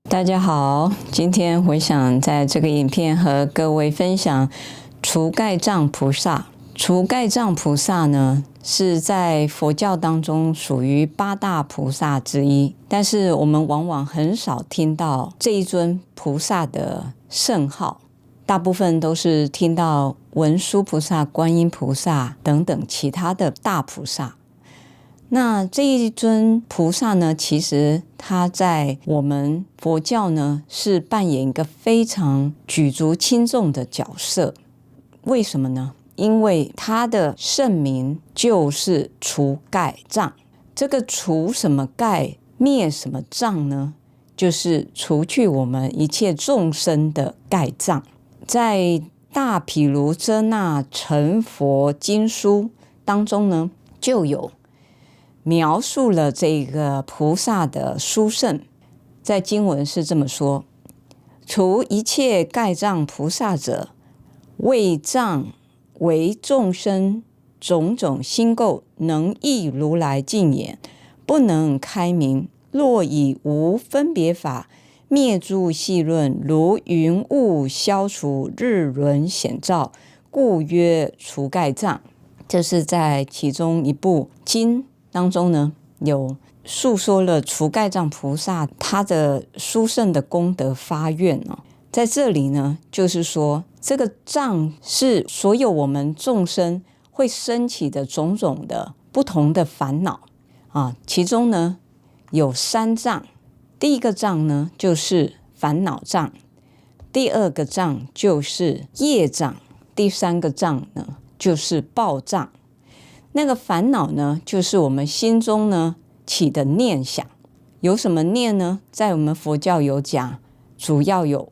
大家好，今天我想在这个影片和各位分享除盖障菩萨。除盖障菩萨呢，是在佛教当中属于八大菩萨之一，但是我们往往很少听到这一尊菩萨的圣号，大部分都是听到文殊菩萨、观音菩萨等等其他的大菩萨。那这一尊菩萨呢，其实他在我们佛教呢是扮演一个非常举足轻重的角色。为什么呢？因为他的圣名就是除盖障。这个除什么盖，灭什么障呢？就是除去我们一切众生的盖障。在大毗卢遮那成佛经书当中呢，就有描述了这个菩萨的殊胜。在经文是这么说：除一切盖障菩萨者，为障为众生种种心垢，能益如来净眼，不能开明。若以无分别法灭诸细论，如云雾消除，日轮显照，故曰除盖障。这是在其中一部经当中呢，有述说了除盖障菩萨他的殊胜的功德发愿在这里呢，就是说这个障是所有我们众生会升起的种种的不同的烦恼其中呢有三障。第一个障呢就是烦恼障，第二个障就是业障，第三个障呢就是报障。那个烦恼呢，就是我们心中呢起的念想。有什么念呢？在我们佛教有讲，主要有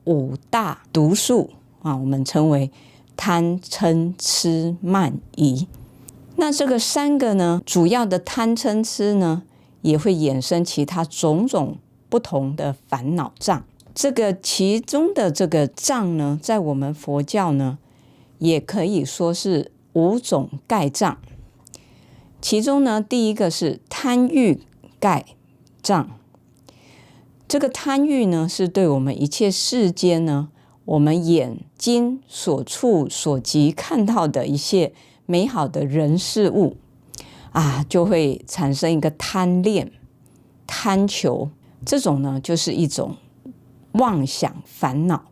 五大毒素我们称为贪嗔痴慢疑。那这个三个呢，主要的贪嗔痴呢，也会衍生其他种种不同的烦恼障。这个其中的这个障呢，在我们佛教呢，也可以说是五种盖障。其中呢，第一个是贪欲盖障。这个贪欲呢，是对我们一切世间呢，我们眼睛所触所及看到的一切美好的人事物就会产生一个贪恋、贪求。这种呢，就是一种妄想烦恼，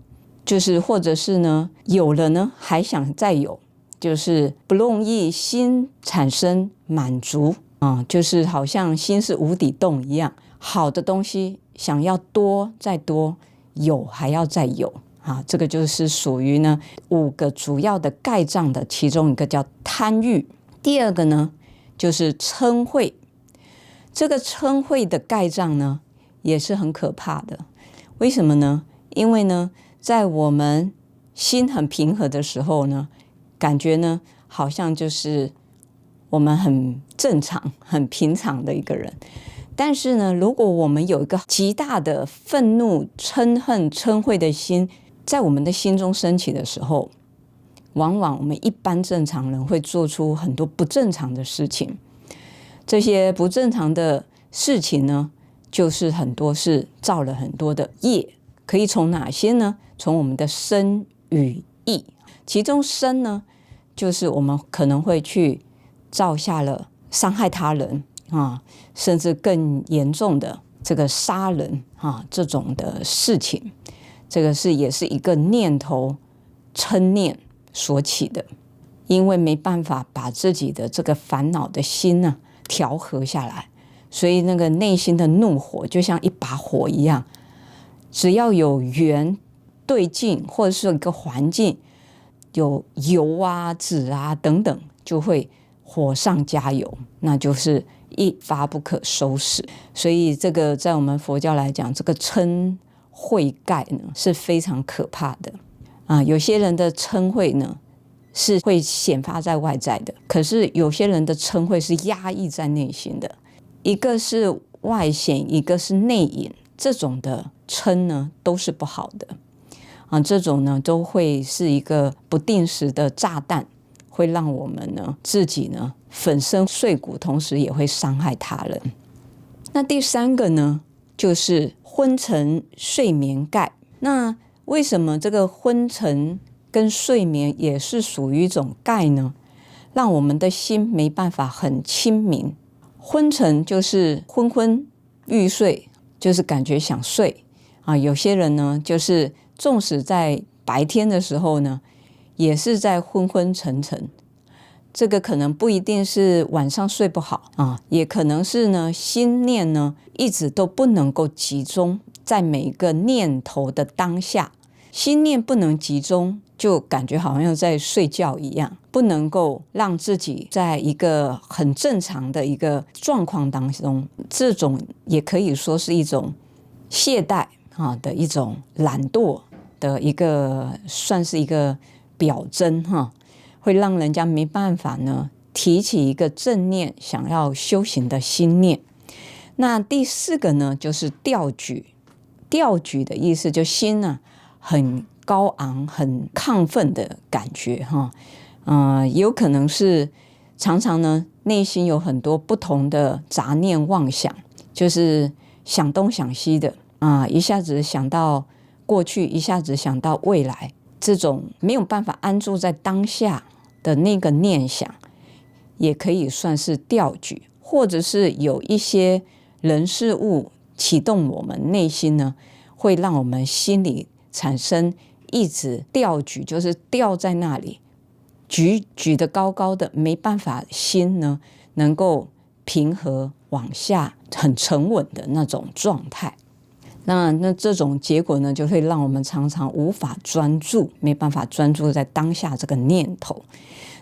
就是或者是呢，有了呢还想再有，就是不容易心产生满足就是好像心是无底洞一样，好的东西想要多再多，有还要再有这个就是属于呢五个主要的盖障的其中一个叫贪欲。第二个呢就是嗔恚。这个嗔恚的盖障呢也是很可怕的。为什么呢？因为呢在我们心很平和的时候呢，感觉呢好像就是我们很正常很平常的一个人。但是呢，如果我们有一个极大的愤怒、嗔恨、嗔恚的心在我们的心中升起的时候，往往我们一般正常人会做出很多不正常的事情。这些不正常的事情呢，就是很多是造了很多的业。可以从哪些呢？从我们的身语意。其中身呢，就是我们可能会去造下了伤害他人甚至更严重的这个杀人这种的事情。这个也是一个念头嗔念所起的。因为没办法把自己的这个烦恼的心呢调和下来，所以那个内心的怒火就像一把火一样，只要有缘对境，或者是一个环境有油纸等等，就会火上加油，那就是一发不可收拾。所以这个在我们佛教来讲，这个嗔恚盖呢是非常可怕的有些人的嗔恚呢是会显发在外在的，可是有些人的嗔恚是压抑在内心的。一个是外显，一个是内隐，这种的嗔呢都是不好的这种呢都会是一个不定时的炸弹，会让我们呢自己呢粉身碎骨，同时也会伤害他人。那第三个呢就是昏沉睡眠盖。那为什么这个昏沉跟睡眠也是属于一种盖呢？让我们的心没办法很清明。昏沉就是昏昏欲睡，就是感觉想睡有些人呢，就是纵使在白天的时候呢，也是在昏昏沉沉。这个可能不一定是晚上睡不好也可能是呢心念呢一直都不能够集中在每一个念头的当下。心念不能集中，就感觉好像在睡觉一样，不能够让自己在一个很正常的一个状况当中。这种也可以说是一种懈怠的一种懒惰的一个，算是一个表征会让人家没办法呢提起一个正念想要修行的心念。那第4个呢，就是调举。调举的意思就心很高昂很亢奋的感觉有可能是常常呢内心有很多不同的杂念妄想，就是想东想西的一下子想到过去，一下子想到未来，这种没有办法安住在当下的那个念想，也可以算是调举。或者是有一些人事物启动我们内心呢，会让我们心里产生一直吊举，就是吊在那里，举得高高的，没办法心呢能够平和往下很沉稳的那种状态。那这种结果呢，就会让我们常常无法专注，没办法专注在当下这个念头。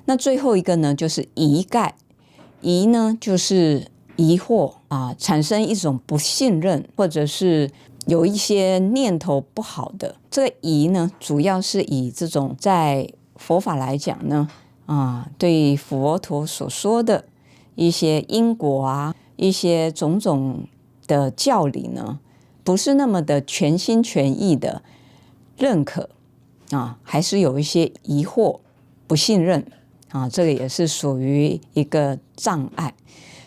那最后一个呢，就是疑盖。疑呢，就是疑惑产生一种不信任，或者是有一些念头不好的。这个疑呢，主要是以这种在佛法来讲呢对佛陀所说的一些因果一些种种的教理呢，不是那么的全心全意的认可还是有一些疑惑不信任这个也是属于一个障碍。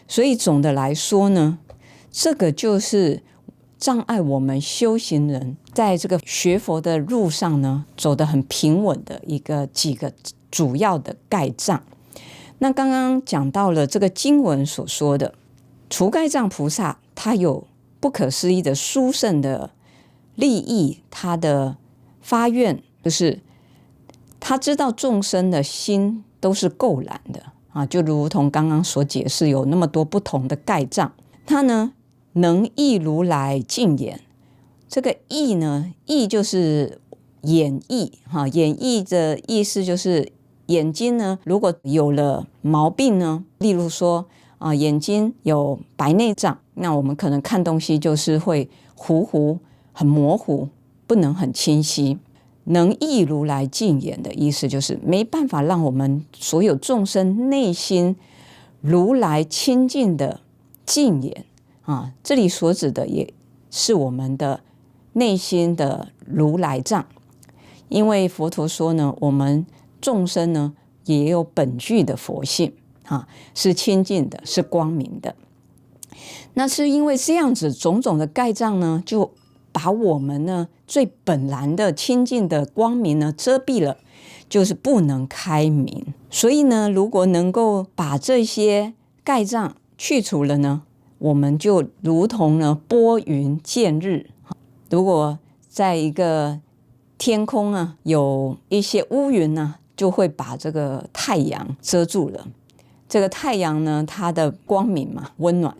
所以总的来说呢，这个就是障碍我们修行人在这个学佛的路上呢走得很平稳的几个主要的盖障。那刚刚讲到了这个经文所说的除盖障菩萨，他有不可思议的殊胜的利益，他的发愿就是他知道众生的心都是垢染的就如同刚刚所解释，有那么多不同的盖障。他呢能益如来净眼。这个益呢，益就是眼翳眼翳的意思就是眼睛呢如果有了毛病呢，例如说眼睛有白内障，那我们可能看东西就是会糊糊很模糊，不能很清晰。能益如来净眼的意思就是没办法让我们所有众生内心如来清净的净眼这里所指的也是我们的内心的如来藏。因为佛陀说呢，我们众生呢也有本具的佛性是清净的，是光明的。那是因为这样子种种的盖障呢，就把我们呢最本然的清净的光明呢遮蔽了，就是不能开明。所以呢，如果能够把这些盖障去除了呢，我们就如同呢拨云见日。如果在一个天空有一些乌云就会把这个太阳遮住了。这个太阳呢，它的光明温暖。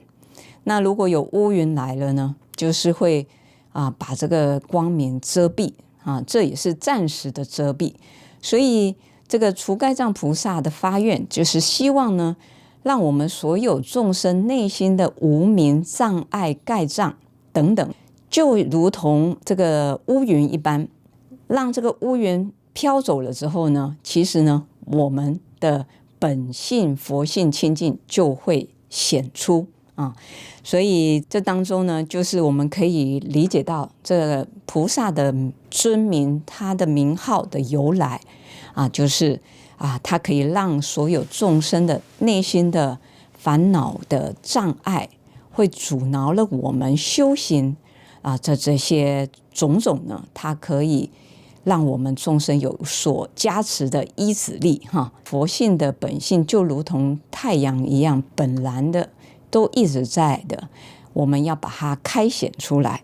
那如果有乌云来了呢，就是会把这个光明遮蔽这也是暂时的遮蔽。所以这个除盖障菩萨的发愿，就是希望呢，让我们所有众生内心的无明障碍盖障等等，就如同这个乌云一般，让这个乌云飘走了之后呢，其实呢，我们的本性佛性清净就会显出所以这当中呢，就是我们可以理解到这个菩萨的尊名，他的名号的由来就是他可以让所有众生的内心的烦恼的障碍会阻挠了我们修行这些种种呢，它可以让我们众生有所加持的依止力佛性的本性就如同太阳一样，本然的都一直在的，我们要把它开显出来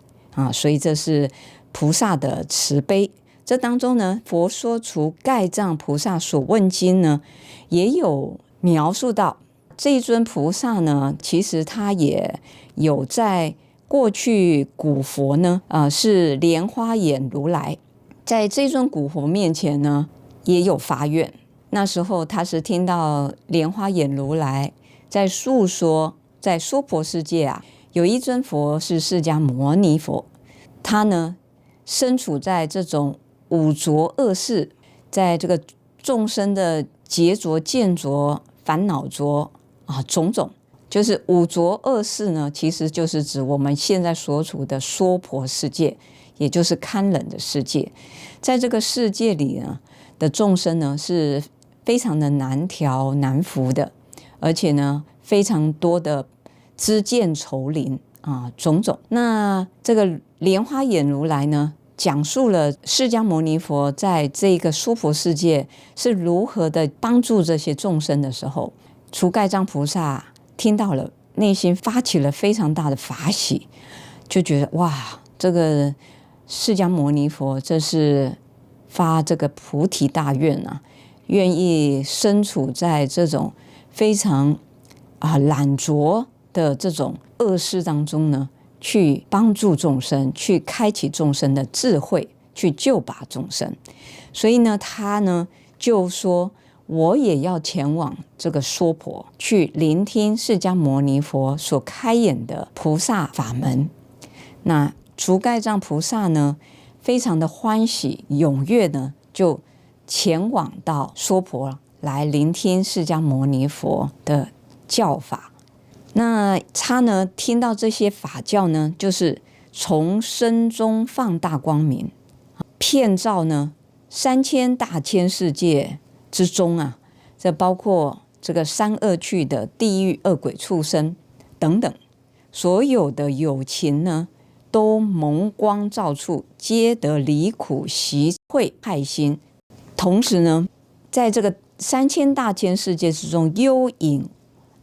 所以这是菩萨的慈悲。这当中呢，佛说除盖藏菩萨所问经呢，也有描述到这一尊菩萨呢，其实他也有在过去古佛呢，是莲花眼如来，在这尊古佛面前呢，也有发愿。那时候他是听到莲花眼如来在诉说，在娑婆世界有一尊佛是释迦牟尼佛，他呢身处在这种五浊恶世，在这个众生的劫浊、见浊、烦恼浊种种，就是五浊恶世呢，其实就是指我们现在所处的娑婆世界，也就是堪忍的世界。在这个世界里呢的众生呢，是非常的难调难服的，而且呢非常多的知见愁林种种。那这个莲花眼如来呢，讲述了释迦牟尼佛在这个娑婆世界是如何的帮助这些众生的时候，除盖藏菩萨听到了，内心发起了非常大的法喜，就觉得哇，这个释迦牟尼佛这是发这个菩提大愿愿意身处在这种非常懒浊的这种恶世当中呢，去帮助众生，去开启众生的智慧，去救拔众生。所以呢，他呢就说，我也要前往这个娑婆，去聆听释迦牟尼佛所开演的菩萨法门。那除盖藏菩萨呢，非常的欢喜踊跃呢，就前往到娑婆来聆听释迦牟尼佛的教法。那他呢听到这些法教呢，就是从身中放大光明，遍照呢3000大千世界之中这包括这个三恶趣的地狱恶鬼畜生等等，所有的有情呢都蒙光照处，皆得离苦习慧害心。同时呢，在这个3000大千世界之中，幽隐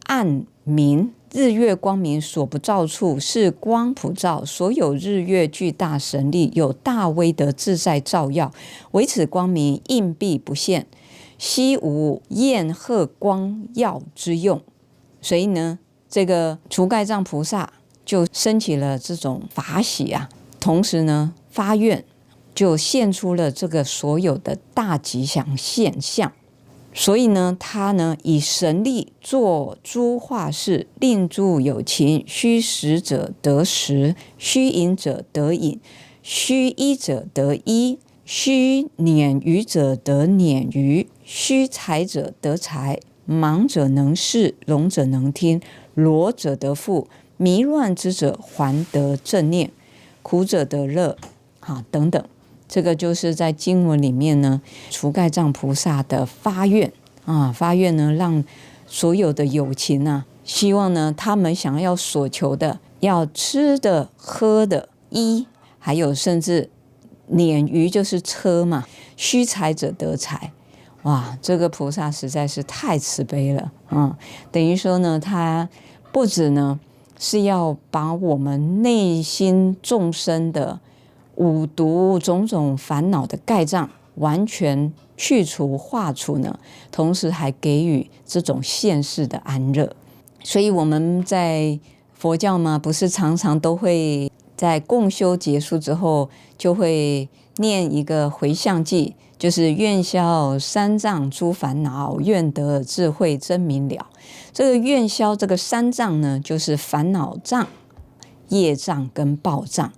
暗明，日月光明所不照处，是光普照，所有日月具大神力，有大威德自在照耀，唯此光明应必不现，悉无焰赫光耀之用。所以呢，这个除盖藏菩萨就升起了这种法喜同时呢发愿，就现出了这个所有的大吉祥现象。所以呢，他呢以神力作诸化事，令诸有情，须食者得食，须饮者得饮，须衣者得衣，须辇鱼者得辇鱼，须财者得财，盲者能视，聋者能听，裸者得腹，迷乱之者还得正念，苦者得乐等等。这个就是在经文里面呢，除盖藏菩萨的发愿发愿呢，让所有的有情希望呢，他们想要所求的，要吃的、喝的、衣，还有甚至辇鱼就是车嘛，须财者得财。哇，这个菩萨实在是太慈悲了等于说呢，他不止呢是要把我们内心众生的五毒种种烦恼的盖障完全去除化除呢，同时还给予这种现世的安乐。所以我们在佛教嘛，不是常常都会在共修结束之后就会念一个回向偈，就是愿消三障诸烦恼，愿得智慧真明了。这个愿消这个三障呢，就是烦恼障、业障跟报障。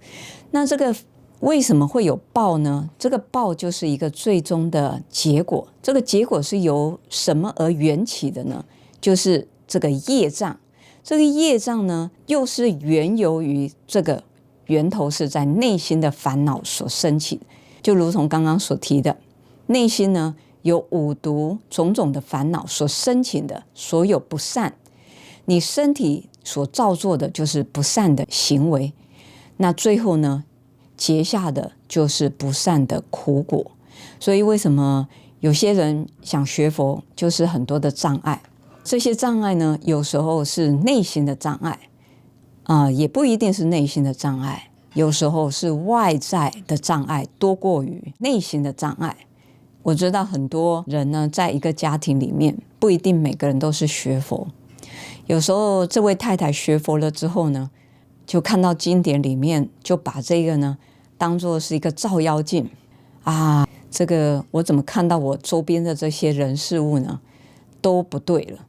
那这个为什么会有报呢？这个报就是一个最终的结果。这个结果是由什么而缘起的呢？就是这个业障。这个业障呢，又是缘由于这个源头是在内心的烦恼所生起的。就如同刚刚所提的，内心呢有五毒种种的烦恼所生起的所有不善，你身体所造作的就是不善的行为，那最后呢，结下的就是不善的苦果。所以为什么有些人想学佛，就是很多的障碍。这些障碍呢，有时候是内心的障碍，也不一定是内心的障碍，有时候是外在的障碍多过于内心的障碍。我知道很多人呢，在一个家庭里面，不一定每个人都是学佛。有时候这位太太学佛了之后呢，就看到经典里面，就把这个呢当作是一个照妖镜啊。这个我怎么看到我周边的这些人事物呢，都不对了。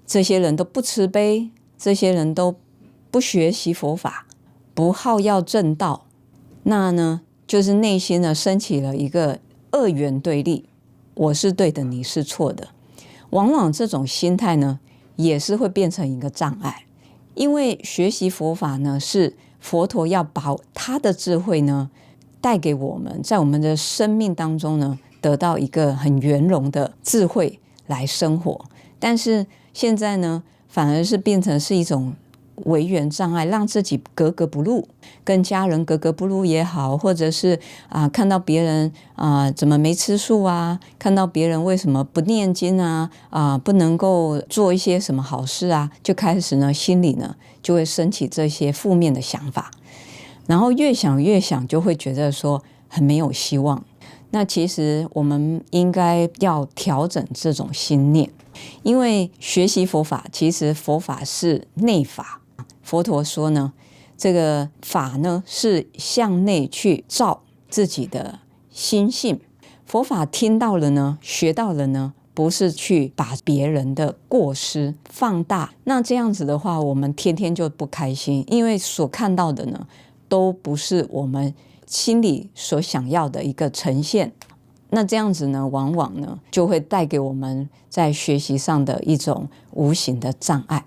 这些人都不慈悲，这些人都不学习佛法，不好要正道，那呢，就是内心呢升起了一个二元对立，我是对的，你是错的。往往这种心态呢，也是会变成一个障碍。因为学习佛法呢，是佛陀要把他的智慧呢带给我们，在我们的生命当中呢，得到一个很圆融的智慧来生活。但是现在呢，反而是变成是一种为缘障碍，让自己格格不入，跟家人格格不入也好，或者是看到别人怎么没吃素啊，看到别人为什么不念经啊，不能够做一些什么好事啊，就开始呢心里呢就会升起这些负面的想法，然后越想越想，就会觉得说很没有希望。那其实我们应该要调整这种心念，因为学习佛法，其实佛法是内法。佛陀说呢，这个法呢是向内去照自己的心性。佛法听到了呢，学到了呢，不是去把别人的过失放大。那这样子的话，我们天天就不开心，因为所看到的呢，都不是我们心里所想要的一个呈现。那这样子呢，往往呢就会带给我们在学习上的一种无形的障碍。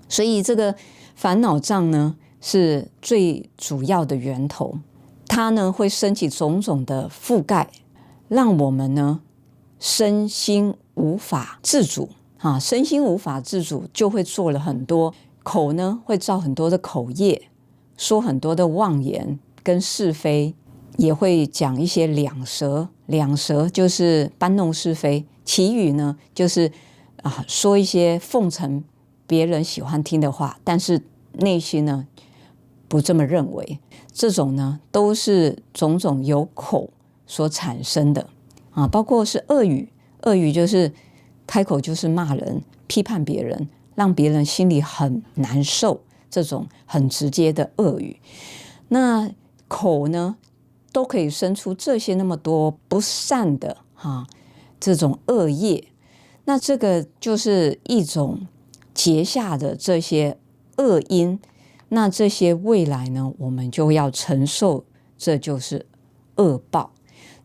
所以这个烦恼障呢，是最主要的源头，它呢会升起种种的覆盖，让我们呢身心无法自主身心无法自主，就会做了很多，口呢会造很多的口业，说很多的妄言跟是非，也会讲一些两舌。两舌就是搬弄是非，其语呢就是说一些奉承别人喜欢听的话，但是内心呢不这么认为。这种呢都是种种由口所产生的包括是恶语。恶语就是开口就是骂人，批判别人，让别人心里很难受，这种很直接的恶语。那口呢都可以生出这些那么多不善的这种恶业，那这个就是一种结下的这些恶因，那这些未来呢，我们就要承受，这就是恶报。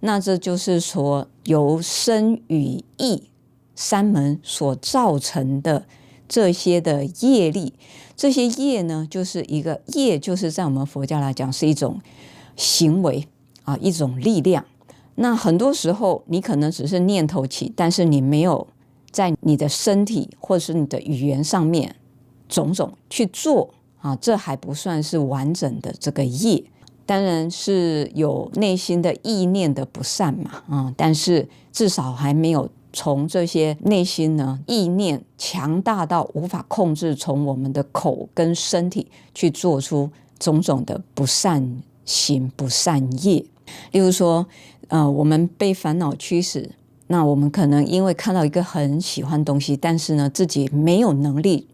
那这就是说，由身语意三门所造成的这些的业力。这些业呢，就是一个业，就是在我们佛教来讲是一种行为一种力量。那很多时候你可能只是念头起，但是你没有在你的身体或是你的语言上面种种去做这还不算是完整的这个业。当然是有内心的意念的不善嘛但是至少还没有从这些内心呢意念强大到无法控制，从我们的口跟身体去做出种种的不善行不善业。例如说我们被烦恼驱使，那我们可能因为看到一个很喜欢的东西，但是呢自己没有能力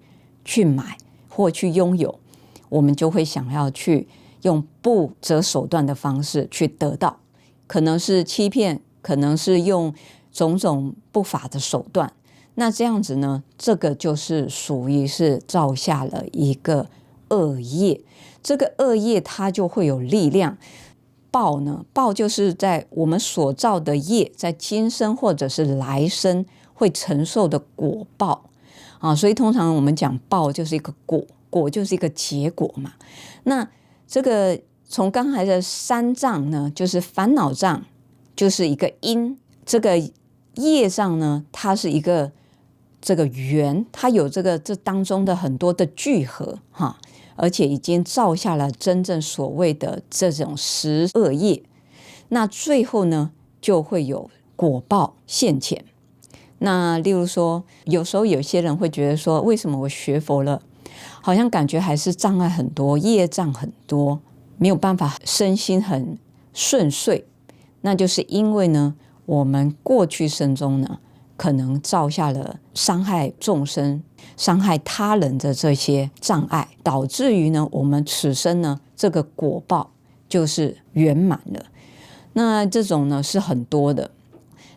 去买或去拥有，我们就会想要去用不择手段的方式去得到，可能是欺骗，可能是用种种不法的手段。那这样子呢，这个就是属于是造下了一个恶业。这个恶业它就会有力量。报呢，报就是在我们所造的业，在今生或者是来生会承受的果报所以通常我们讲报就是一个果，果就是一个结果嘛。那这个从刚才的三障呢，就是烦恼障就是一个因，这个业障呢它是一个这个缘，它有这当中的很多的聚合哈，而且已经造下了真正所谓的这种十恶业，那最后呢就会有果报现前。那例如说，有时候有些人会觉得说，为什么我学佛了，好像感觉还是障碍很多，业障很多，没有办法身心很顺遂。那就是因为呢，我们过去生中呢，可能造下了伤害众生、伤害他人的这些障碍，导致于呢，我们此生呢，这个果报就是圆满了。那这种呢是很多的。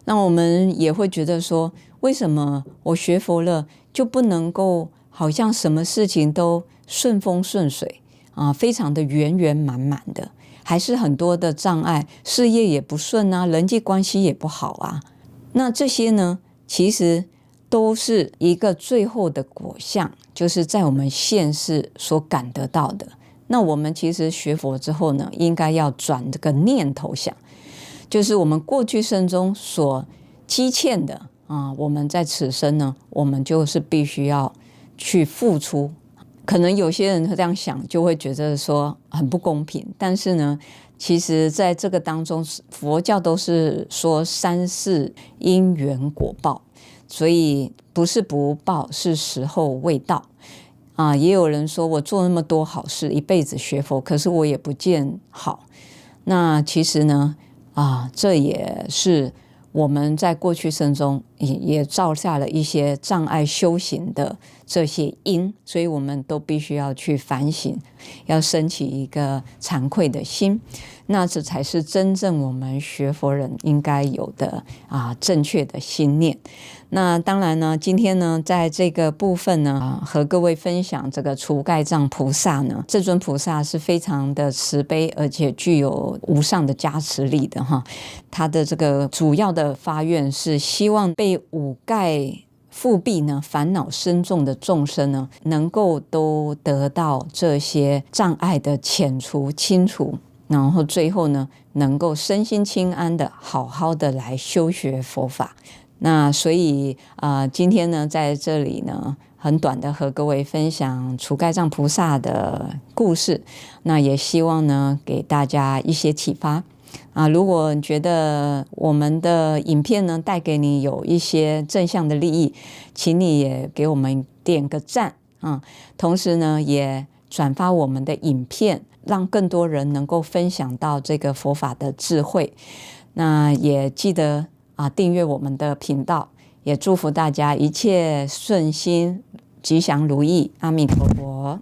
那我们也会觉得说，为什么我学佛了就不能够好像什么事情都顺风顺水啊，非常的圆圆满满的，还是很多的障碍，事业也不顺啊，人际关系也不好啊。那这些呢，其实都是一个最后的果相，就是在我们现世所感得到的。那我们其实学佛之后呢，应该要转这个念头想，就是我们过去生中所积欠的啊，我们在此生呢，我们就是必须要去付出。可能有些人这样想，就会觉得说很不公平。但是呢，其实在这个当中，佛教都是说三世因缘果报，所以不是不报，是时候未到啊。也有人说我做那么多好事，一辈子学佛，可是我也不见好。那其实呢，这也是我们在过去生中也造下了一些障碍修行的这些因，所以我们都必须要去反省，要升起一个惭愧的心。那这才是真正我们学佛人应该有的正确的心念。那当然呢，今天呢，在这个部分呢，和各位分享这个除盖障菩萨呢，这尊菩萨是非常的慈悲，而且具有无上的加持力的哈。他的这个主要的发愿是希望被五盖覆蔽呢、烦恼深重的众生呢，能够都得到这些障碍的遣除、清除，然后最后呢，能够身心清安的好好的来修学佛法。那所以今天呢，在这里呢，很短的和各位分享除盖障菩萨的故事，那也希望呢，给大家一些启发如果你觉得我们的影片呢带给你有一些正向的利益，请你也给我们点个赞同时呢，也转发我们的影片，让更多人能够分享到这个佛法的智慧。那也记得订阅我们的频道，也祝福大家一切顺心、吉祥如意。阿弥陀佛。